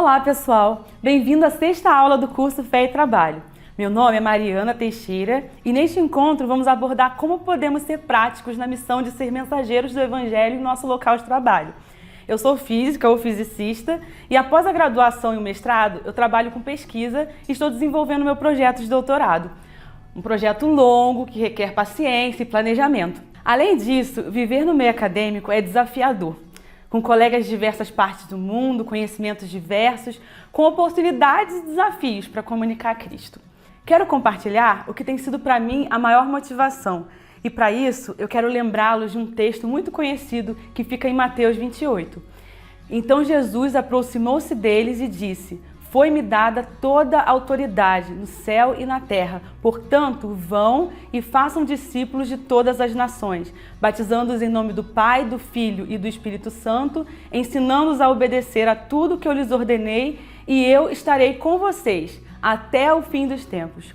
Olá, pessoal! Bem-vindo à sexta aula do curso Fé e Trabalho. Meu nome é Mariana Teixeira e neste encontro vamos abordar como podemos ser práticos na missão de ser mensageiros do Evangelho em nosso local de trabalho. Eu sou física ou fisicista e após a graduação e o mestrado, eu trabalho com pesquisa e estou desenvolvendo meu projeto de doutorado. Um projeto longo que requer paciência e planejamento. Além disso, viver no meio acadêmico é desafiador. Com colegas de diversas partes do mundo, conhecimentos diversos, com oportunidades e desafios para comunicar Cristo. Quero compartilhar o que tem sido para mim a maior motivação e para isso eu quero lembrá-los de um texto muito conhecido que fica em Mateus 28. Então Jesus aproximou-se deles e disse: "Foi-me dada toda a autoridade no céu e na terra. Portanto, vão e façam discípulos de todas as nações, batizando-os em nome do Pai, do Filho e do Espírito Santo, ensinando-os a obedecer a tudo que eu lhes ordenei, e eu estarei com vocês até o fim dos tempos."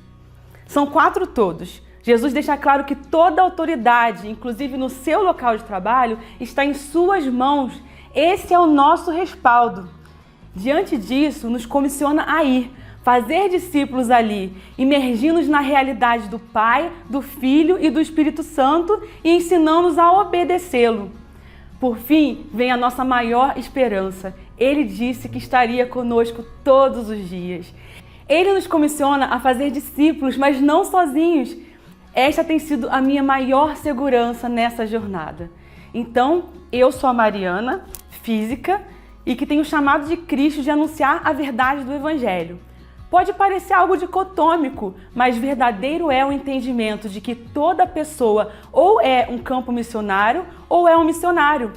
São 4 todos. Jesus deixa claro que toda a autoridade, inclusive no seu local de trabalho, está em suas mãos. Esse é o nosso respaldo. Diante disso, nos comissiona a ir, fazer discípulos ali, imergindo-nos na realidade do Pai, do Filho e do Espírito Santo e ensinando-nos a obedecê-lo. Por fim, vem a nossa maior esperança. Ele disse que estaria conosco todos os dias. Ele nos comissiona a fazer discípulos, mas não sozinhos. Esta tem sido a minha maior segurança nessa jornada. Então, eu sou a Mariana, física, e que tem o chamado de Cristo de anunciar a verdade do Evangelho. Pode parecer algo dicotômico, mas verdadeiro é o entendimento de que toda pessoa ou é um campo missionário ou é um missionário.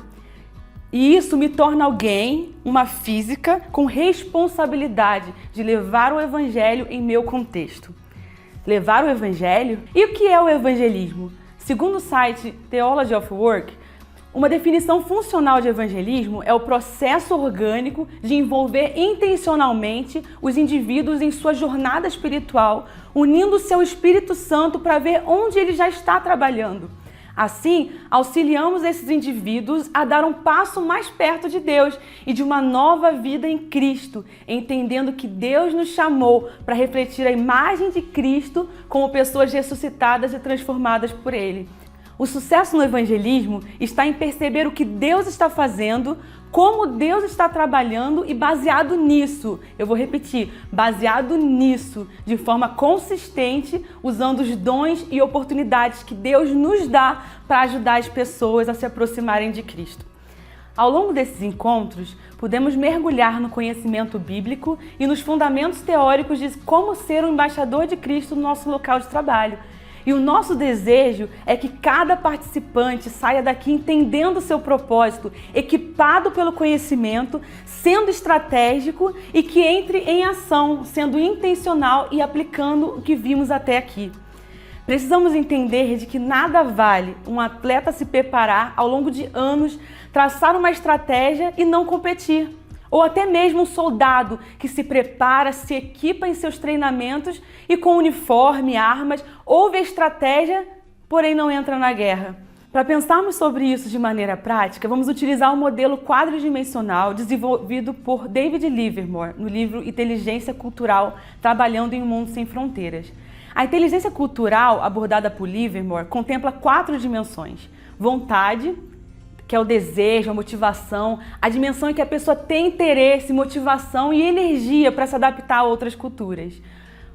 E isso me torna alguém, uma física, com responsabilidade de levar o Evangelho em meu contexto. Levar o Evangelho? E o que é o evangelismo? Segundo o site Theology of Work, uma definição funcional de evangelismo é o processo orgânico de envolver intencionalmente os indivíduos em sua jornada espiritual, unindo o seu Espírito Santo para ver onde ele já está trabalhando. Assim, auxiliamos esses indivíduos a dar um passo mais perto de Deus e de uma nova vida em Cristo, entendendo que Deus nos chamou para refletir a imagem de Cristo como pessoas ressuscitadas e transformadas por Ele. O sucesso no evangelismo está em perceber o que Deus está fazendo, como Deus está trabalhando e baseado nisso, eu vou repetir, baseado nisso, de forma consistente, usando os dons e oportunidades que Deus nos dá para ajudar as pessoas a se aproximarem de Cristo. Ao longo desses encontros, podemos mergulhar no conhecimento bíblico e nos fundamentos teóricos de como ser um embaixador de Cristo no nosso local de trabalho. E o nosso desejo é que cada participante saia daqui entendendo o seu propósito, equipado pelo conhecimento, sendo estratégico e que entre em ação, sendo intencional e aplicando o que vimos até aqui. Precisamos entender de que nada vale um atleta se preparar ao longo de anos, traçar uma estratégia e não competir. Ou até mesmo um soldado que se prepara, se equipa em seus treinamentos e com uniforme, armas, ouve a estratégia, porém não entra na guerra. Para pensarmos sobre isso de maneira prática, vamos utilizar o modelo quadridimensional desenvolvido por David Livermore no livro Inteligência Cultural, Trabalhando em um Mundo Sem Fronteiras. A inteligência cultural abordada por Livermore contempla 4 dimensões: vontade, que é o desejo, a motivação, a dimensão em que a pessoa tem interesse, motivação e energia para se adaptar a outras culturas.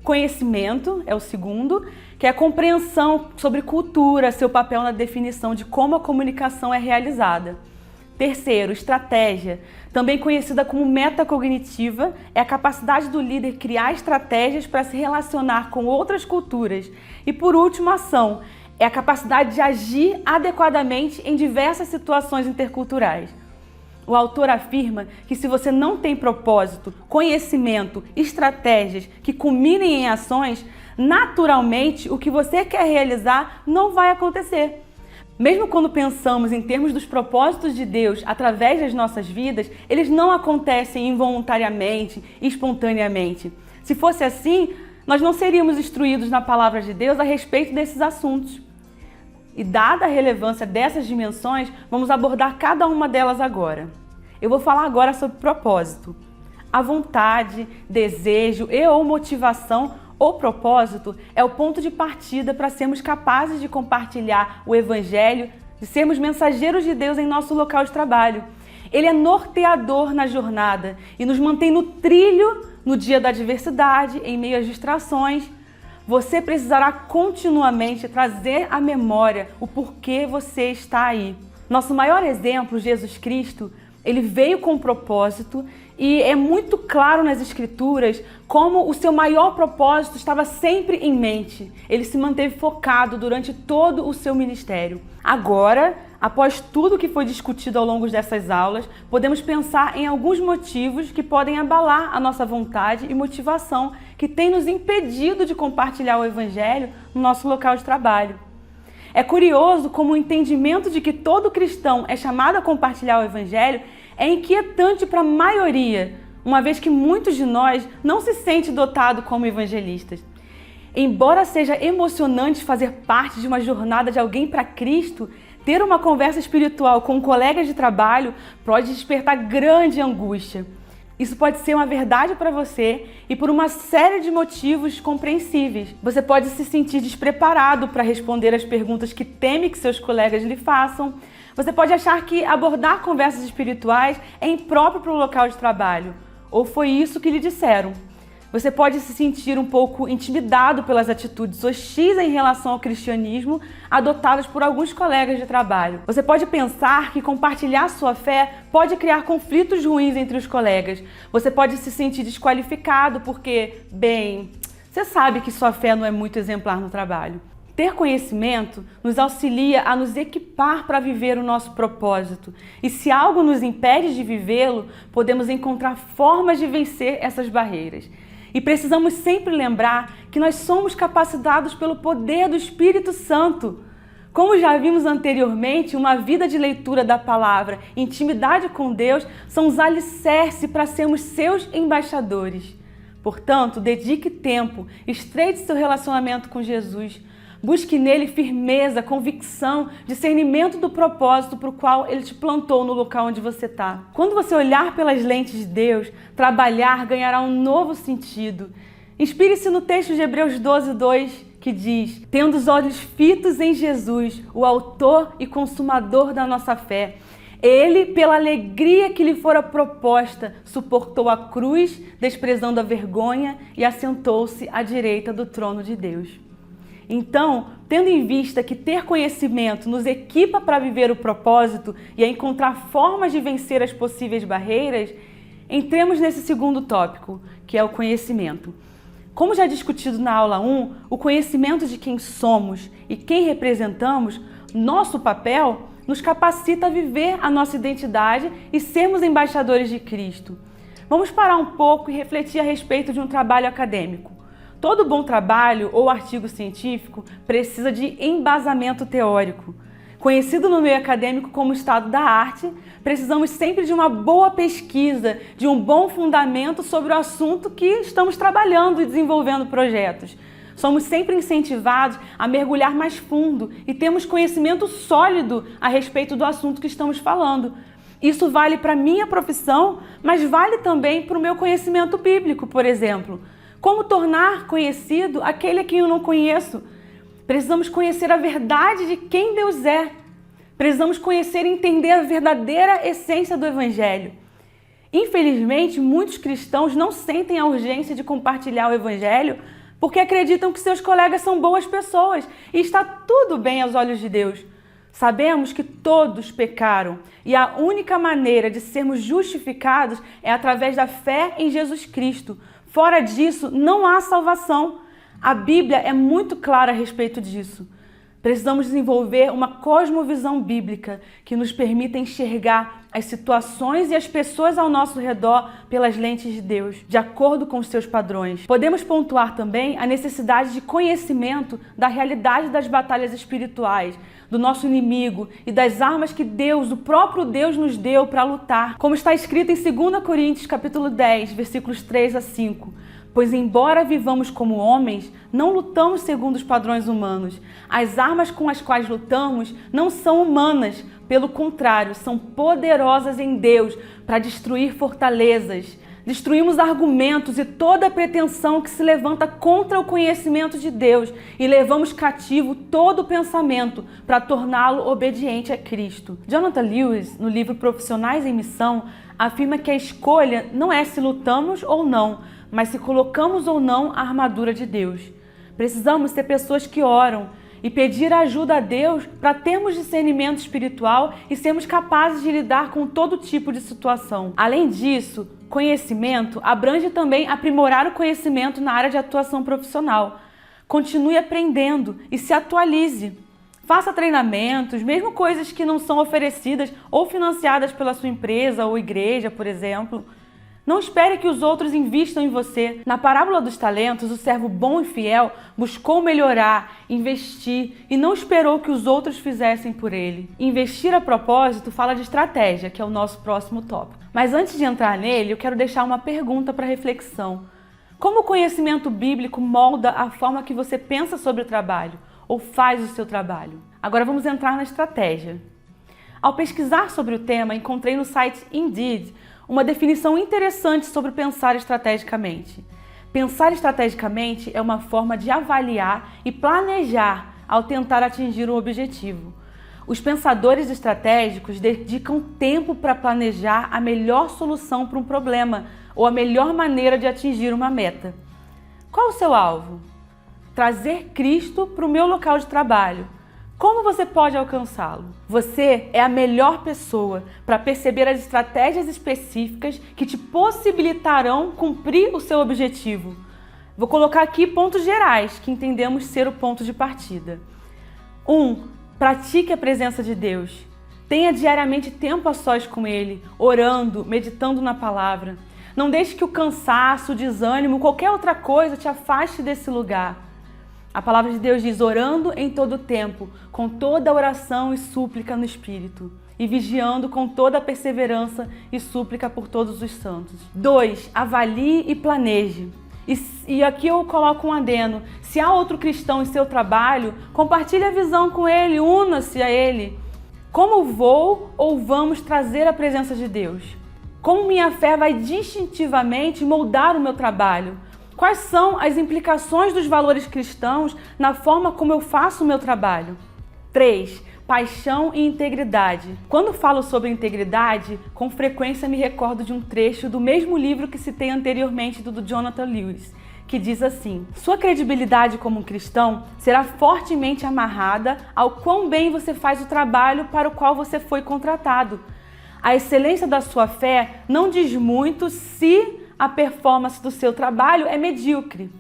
Conhecimento é o segundo, que é a compreensão sobre cultura, seu papel na definição de como a comunicação é realizada. Terceiro, estratégia, também conhecida como metacognitiva, é a capacidade do líder criar estratégias para se relacionar com outras culturas. E por último, ação, é a capacidade de agir adequadamente em diversas situações interculturais. O autor afirma que se você não tem propósito, conhecimento, estratégias que culminem em ações, naturalmente o que você quer realizar não vai acontecer. Mesmo quando pensamos em termos dos propósitos de Deus através das nossas vidas, eles não acontecem involuntariamente, espontaneamente. Se fosse assim, nós não seríamos instruídos na palavra de Deus a respeito desses assuntos. E dada a relevância dessas dimensões, vamos abordar cada uma delas agora. Eu vou falar agora sobre propósito. a vontade, desejo e ou motivação ou propósito é o ponto de partida para sermos capazes de compartilhar o Evangelho, de sermos mensageiros de Deus em nosso local de trabalho. Ele é norteador na jornada e nos mantém no trilho no dia da adversidade, em meio às distrações. Você precisará continuamente trazer à memória o porquê você está aí. Nosso maior exemplo, Jesus Cristo, ele veio com um propósito e é muito claro nas Escrituras como o seu maior propósito estava sempre em mente. Ele se manteve focado durante todo o seu ministério. Agora, após tudo que foi discutido ao longo dessas aulas, podemos pensar em alguns motivos que podem abalar a nossa vontade e motivação que tem nos impedido de compartilhar o Evangelho no nosso local de trabalho. É curioso como o entendimento de que todo cristão é chamado a compartilhar o Evangelho é inquietante para a maioria, uma vez que muitos de nós não se sentem dotados como evangelistas. Embora seja emocionante fazer parte de uma jornada de alguém para Cristo, ter uma conversa espiritual com colegas de trabalho pode despertar grande angústia. Isso pode ser uma verdade para você e por uma série de motivos compreensíveis. Você pode se sentir despreparado para responder as perguntas que teme que seus colegas lhe façam. Você pode achar que abordar conversas espirituais é impróprio para o local de trabalho. Ou foi isso que lhe disseram. Você pode se sentir um pouco intimidado pelas atitudes hostis em relação ao cristianismo adotadas por alguns colegas de trabalho. Você pode pensar que compartilhar sua fé pode criar conflitos ruins entre os colegas. Você pode se sentir desqualificado porque, bem, você sabe que sua fé não é muito exemplar no trabalho. Ter conhecimento nos auxilia a nos equipar para viver o nosso propósito. E se algo nos impede de vivê-lo, podemos encontrar formas de vencer essas barreiras. E precisamos sempre lembrar que nós somos capacitados pelo poder do Espírito Santo. Como já vimos anteriormente, uma vida de leitura da palavra e intimidade com Deus são os alicerces para sermos seus embaixadores. Portanto, dedique tempo, estreite seu relacionamento com Jesus. Busque nele firmeza, convicção, discernimento do propósito para o qual ele te plantou no local onde você está. Quando você olhar pelas lentes de Deus, trabalhar ganhará um novo sentido. Inspire-se no texto de Hebreus 12:2, que diz: tendo os olhos fitos em Jesus, o autor e consumador da nossa fé. Ele, pela alegria que lhe fora proposta, suportou a cruz, desprezando a vergonha, e assentou-se à direita do trono de Deus. Então, tendo em vista que ter conhecimento nos equipa para viver o propósito e a encontrar formas de vencer as possíveis barreiras, entremos nesse segundo tópico, que é o conhecimento. Como já discutido na aula 1, o conhecimento de quem somos e quem representamos, nosso papel, nos capacita a viver a nossa identidade e sermos embaixadores de Cristo. Vamos parar um pouco e refletir a respeito de um trabalho acadêmico. Todo bom trabalho ou artigo científico precisa de embasamento teórico. Conhecido no meio acadêmico como estado da arte, precisamos sempre de uma boa pesquisa, de um bom fundamento sobre o assunto que estamos trabalhando e desenvolvendo projetos. Somos sempre incentivados a mergulhar mais fundo e temos conhecimento sólido a respeito do assunto que estamos falando. Isso vale para a minha profissão, mas vale também para o meu conhecimento bíblico, por exemplo. Como tornar conhecido aquele a quem eu não conheço? Precisamos conhecer a verdade de quem Deus é. Precisamos conhecer e entender a verdadeira essência do Evangelho. Infelizmente, muitos cristãos não sentem a urgência de compartilhar o Evangelho porque acreditam que seus colegas são boas pessoas e está tudo bem aos olhos de Deus. Sabemos que todos pecaram e a única maneira de sermos justificados é através da fé em Jesus Cristo. Fora disso, não há salvação. A Bíblia é muito clara a respeito disso. Precisamos desenvolver uma cosmovisão bíblica que nos permita enxergar as situações e as pessoas ao nosso redor pelas lentes de Deus, de acordo com os seus padrões. Podemos pontuar também a necessidade de conhecimento da realidade das batalhas espirituais, do nosso inimigo e das armas que Deus, o próprio Deus, nos deu para lutar. Como está escrito em 2 Coríntios, capítulo 10, versículos 3 a 5. Pois embora vivamos como homens, não lutamos segundo os padrões humanos. As armas com as quais lutamos não são humanas, pelo contrário, são poderosas em Deus para destruir fortalezas. Destruímos argumentos e toda pretensão que se levanta contra o conhecimento de Deus e levamos cativo todo pensamento para torná-lo obediente a Cristo. Jonathan Lewis, no livro Profissionais em Missão, afirma que a escolha não é se lutamos ou não, mas se colocamos ou não a armadura de Deus. Precisamos ser pessoas que oram e pedir ajuda a Deus para termos discernimento espiritual e sermos capazes de lidar com todo tipo de situação. Além disso, conhecimento abrange também aprimorar o conhecimento na área de atuação profissional. Continue aprendendo e se atualize. Faça treinamentos, mesmo coisas que não são oferecidas ou financiadas pela sua empresa ou igreja, por exemplo. Não espere que os outros invistam em você. Na parábola dos talentos, o servo bom e fiel buscou melhorar, investir e não esperou que os outros fizessem por ele. Investir a propósito fala de estratégia, que é o nosso próximo tópico. Mas antes de entrar nele, eu quero deixar uma pergunta para reflexão. Como o conhecimento bíblico molda a forma que você pensa sobre o trabalho ou faz o seu trabalho? Agora vamos entrar na estratégia. Ao pesquisar sobre o tema, encontrei no site Indeed uma definição interessante sobre pensar estrategicamente. Pensar estrategicamente é uma forma de avaliar e planejar ao tentar atingir um objetivo. Os pensadores estratégicos dedicam tempo para planejar a melhor solução para um problema ou a melhor maneira de atingir uma meta. Qual o seu alvo? Trazer Cristo para o meu local de trabalho. Como você pode alcançá-lo? Você é a melhor pessoa para perceber as estratégias específicas que te possibilitarão cumprir o seu objetivo. Vou colocar aqui pontos gerais que entendemos ser o ponto de partida. 1. Pratique a presença de Deus. Tenha diariamente tempo a sós com Ele, orando, meditando na palavra. Não deixe que o cansaço, o desânimo, qualquer outra coisa te afaste desse lugar. A palavra de Deus diz, orando em todo tempo, com toda oração e súplica no Espírito, e vigiando com toda perseverança e súplica por todos os santos. 2. Avalie e planeje. E aqui eu coloco um adendo. Se há outro cristão em seu trabalho, compartilhe a visão com ele, una-se a ele. Como vou ou vamos trazer a presença de Deus? Como minha fé vai distintivamente moldar o meu trabalho? Quais são as implicações dos valores cristãos na forma como eu faço o meu trabalho? 3. Paixão e integridade. Quando falo sobre integridade, com frequência me recordo de um trecho do mesmo livro que citei anteriormente do Jonathan Lewis, que diz assim: sua credibilidade como um cristão será fortemente amarrada ao quão bem você faz o trabalho para o qual você foi contratado. A excelência da sua fé não diz muito se a performance do seu trabalho é medíocre.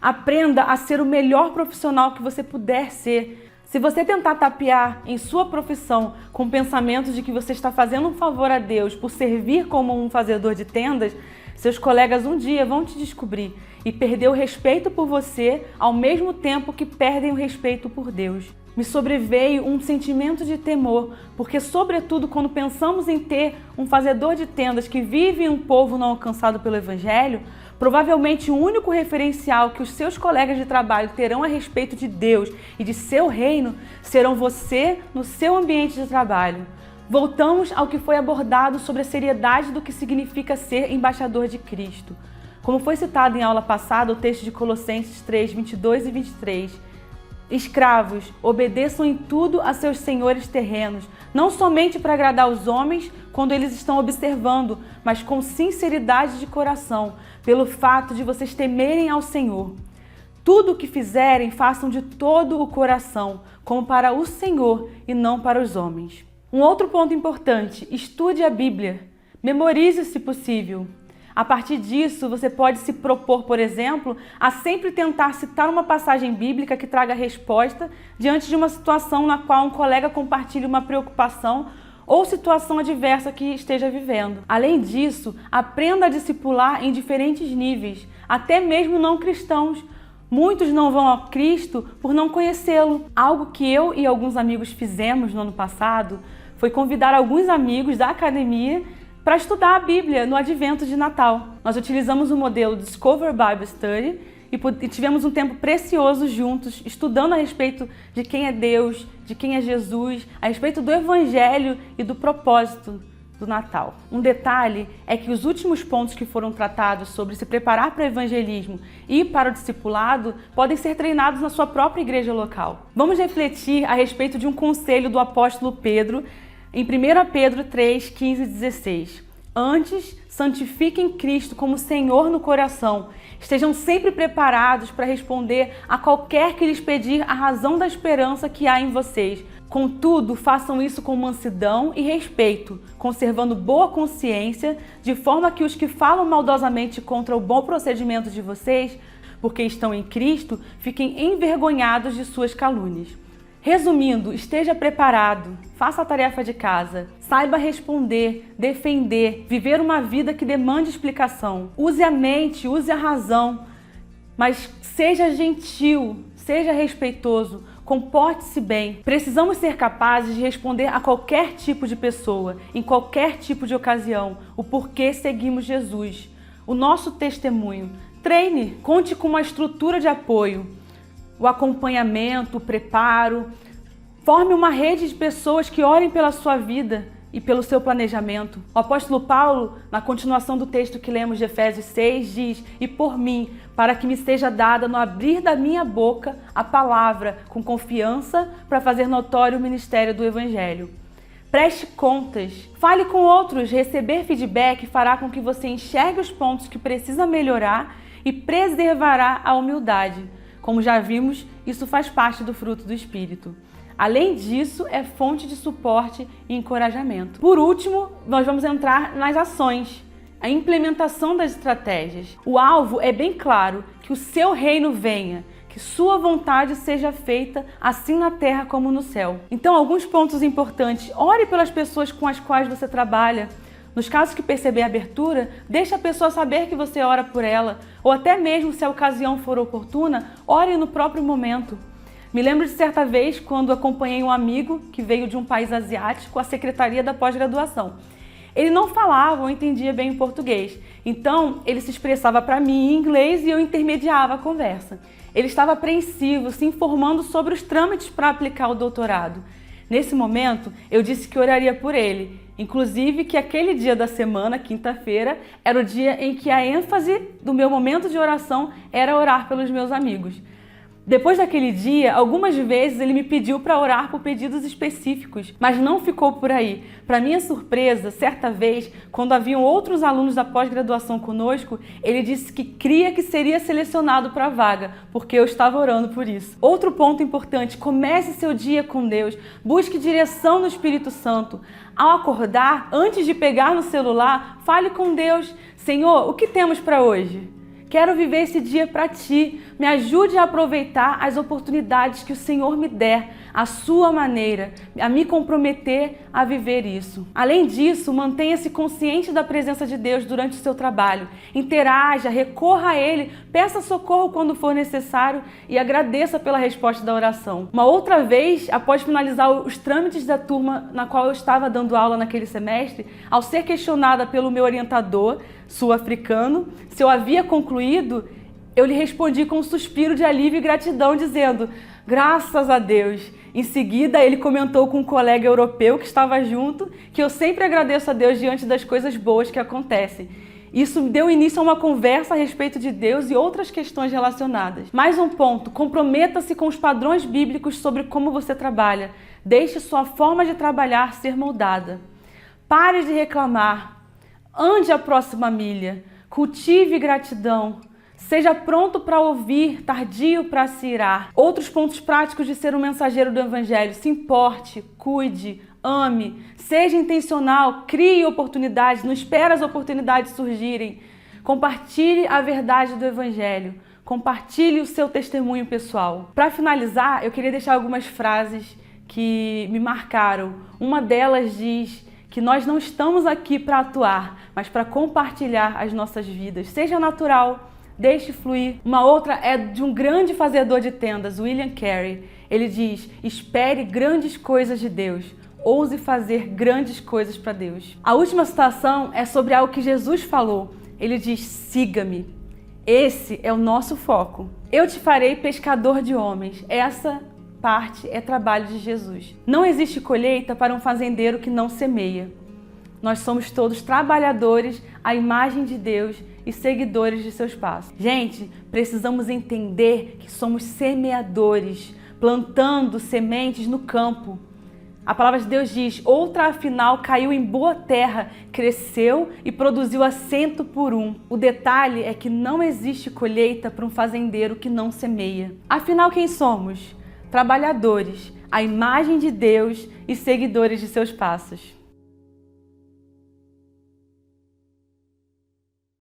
Aprenda a ser o melhor profissional que você puder ser. Se você tentar tapear em sua profissão com pensamentos de que você está fazendo um favor a Deus por servir como um fazedor de tendas, seus colegas um dia vão te descobrir e perder o respeito por você ao mesmo tempo que perdem o respeito por Deus. Me sobreveio um sentimento de temor, porque, sobretudo, quando pensamos em ter um fazedor de tendas que vive em um povo não alcançado pelo Evangelho, provavelmente o único referencial que os seus colegas de trabalho terão a respeito de Deus e de seu reino serão você no seu ambiente de trabalho. Voltamos ao que foi abordado sobre a seriedade do que significa ser embaixador de Cristo. Como foi citado em aula passada, o texto de Colossenses 3, 22 e 23, escravos, obedeçam em tudo a seus senhores terrenos, não somente para agradar os homens quando eles estão observando, mas com sinceridade de coração, pelo fato de vocês temerem ao Senhor. Tudo o que fizerem, façam de todo o coração, como para o Senhor e não para os homens. Um outro ponto importante, estude a Bíblia. Memorize se possível. A partir disso, você pode se propor, por exemplo, a sempre tentar citar uma passagem bíblica que traga resposta diante de uma situação na qual um colega compartilhe uma preocupação ou situação adversa que esteja vivendo. Além disso, aprenda a discipular em diferentes níveis, até mesmo não cristãos. Muitos não vão a Cristo por não conhecê-lo. Algo que eu e alguns amigos fizemos no ano passado foi convidar alguns amigos da academia para estudar a Bíblia no advento de Natal. Nós utilizamos o modelo Discover Bible Study e tivemos um tempo precioso juntos, estudando a respeito de quem é Deus, de quem é Jesus, a respeito do Evangelho e do propósito do Natal. Um detalhe é que os últimos pontos que foram tratados sobre se preparar para o evangelismo e para o discipulado podem ser treinados na sua própria igreja local. Vamos refletir a respeito de um conselho do apóstolo Pedro em 1 Pedro 3, 15 e 16. Antes, santifiquem Cristo como Senhor no coração. Estejam sempre preparados para responder a qualquer que lhes pedir a razão da esperança que há em vocês. Contudo, façam isso com mansidão e respeito, conservando boa consciência, de forma que os que falam maldosamente contra o bom procedimento de vocês, porque estão em Cristo, fiquem envergonhados de suas calúnias. Resumindo, esteja preparado, faça a tarefa de casa, saiba responder, defender, viver uma vida que demande explicação. Use a mente, use a razão, mas seja gentil, seja respeitoso, comporte-se bem. Precisamos ser capazes de responder a qualquer tipo de pessoa, em qualquer tipo de ocasião, o porquê seguimos Jesus, o nosso testemunho. Treine, conte com uma estrutura de apoio, o acompanhamento, o preparo. Forme uma rede de pessoas que orem pela sua vida e pelo seu planejamento. O apóstolo Paulo, na continuação do texto que lemos de Efésios 6, diz: "E por mim, para que me seja dada no abrir da minha boca a palavra, com confiança, para fazer notório o ministério do Evangelho." Preste contas, fale com outros, receber feedback fará com que você enxergue os pontos que precisa melhorar e preservará a humildade. Como já vimos, isso faz parte do fruto do Espírito. Além disso, é fonte de suporte e encorajamento. Por último, nós vamos entrar nas ações, a implementação das estratégias. O alvo é bem claro: que o seu reino venha, que sua vontade seja feita assim na terra como no céu. Então, alguns pontos importantes: ore pelas pessoas com as quais você trabalha. Nos casos que perceber abertura, deixe a pessoa saber que você ora por ela, ou até mesmo, se a ocasião for oportuna, ore no próprio momento. Me lembro de certa vez quando acompanhei um amigo que veio de um país asiático à secretaria da pós-graduação. Ele não falava ou entendia bem o português, então ele se expressava para mim em inglês e eu intermediava a conversa. Ele estava apreensivo, se informando sobre os trâmites para aplicar o doutorado. Nesse momento, eu disse que oraria por ele, inclusive que aquele dia da semana, quinta-feira, era o dia em que a ênfase do meu momento de oração era orar pelos meus amigos. Depois daquele dia, algumas vezes ele me pediu para orar por pedidos específicos, mas não ficou por aí. Para minha surpresa, certa vez, quando haviam outros alunos da pós-graduação conosco, ele disse que cria que seria selecionado para a vaga, porque eu estava orando por isso. Outro ponto importante: comece seu dia com Deus, busque direção no Espírito Santo. Ao acordar, antes de pegar no celular, fale com Deus: Senhor, o que temos para hoje? Quero viver esse dia para Ti. Me ajude a aproveitar as oportunidades que o Senhor me der, à sua maneira, a me comprometer a viver isso. Além disso, mantenha-se consciente da presença de Deus durante o seu trabalho. Interaja, recorra a Ele, peça socorro quando for necessário e agradeça pela resposta da oração. Uma outra vez, após finalizar os trâmites da turma na qual eu estava dando aula naquele semestre, ao ser questionada pelo meu orientador sul-africano se eu havia concluído, eu lhe respondi com um suspiro de alívio e gratidão, dizendo: graças a Deus. Em seguida, ele comentou com um colega europeu que estava junto que eu sempre agradeço a Deus diante das coisas boas que acontecem. Isso deu início a uma conversa a respeito de Deus e outras questões relacionadas. Mais um ponto: comprometa-se com os padrões bíblicos sobre como você trabalha. Deixe sua forma de trabalhar ser moldada. Pare de reclamar. Ande a próxima milha. Cultive gratidão. Seja pronto para ouvir, tardio para se irar. Outros pontos práticos de ser um mensageiro do Evangelho: se importe, cuide, ame, seja intencional, crie oportunidades, não espere as oportunidades surgirem. Compartilhe a verdade do Evangelho, compartilhe o seu testemunho pessoal. Para finalizar, eu queria deixar algumas frases que me marcaram. Uma delas diz que nós não estamos aqui para atuar, mas para compartilhar as nossas vidas. Seja natural, deixe fluir. Uma outra é de um grande fazedor de tendas, William Carey. Ele diz: espere grandes coisas de Deus. Ouse fazer grandes coisas para Deus. A última citação é sobre algo que Jesus falou. Ele diz: siga-me. Esse é o nosso foco. Eu te farei pescador de homens. Essa parte é trabalho de Jesus. Não existe colheita para um fazendeiro que não semeia. Nós somos todos trabalhadores à imagem de Deus e seguidores de seus passos. Gente, precisamos entender que somos semeadores, plantando sementes no campo. A palavra de Deus diz: outra afinal caiu em boa terra, cresceu e produziu a 100 por 1. O detalhe é que não existe colheita para um fazendeiro que não semeia. Afinal, quem somos? Trabalhadores, à imagem de Deus e seguidores de seus passos.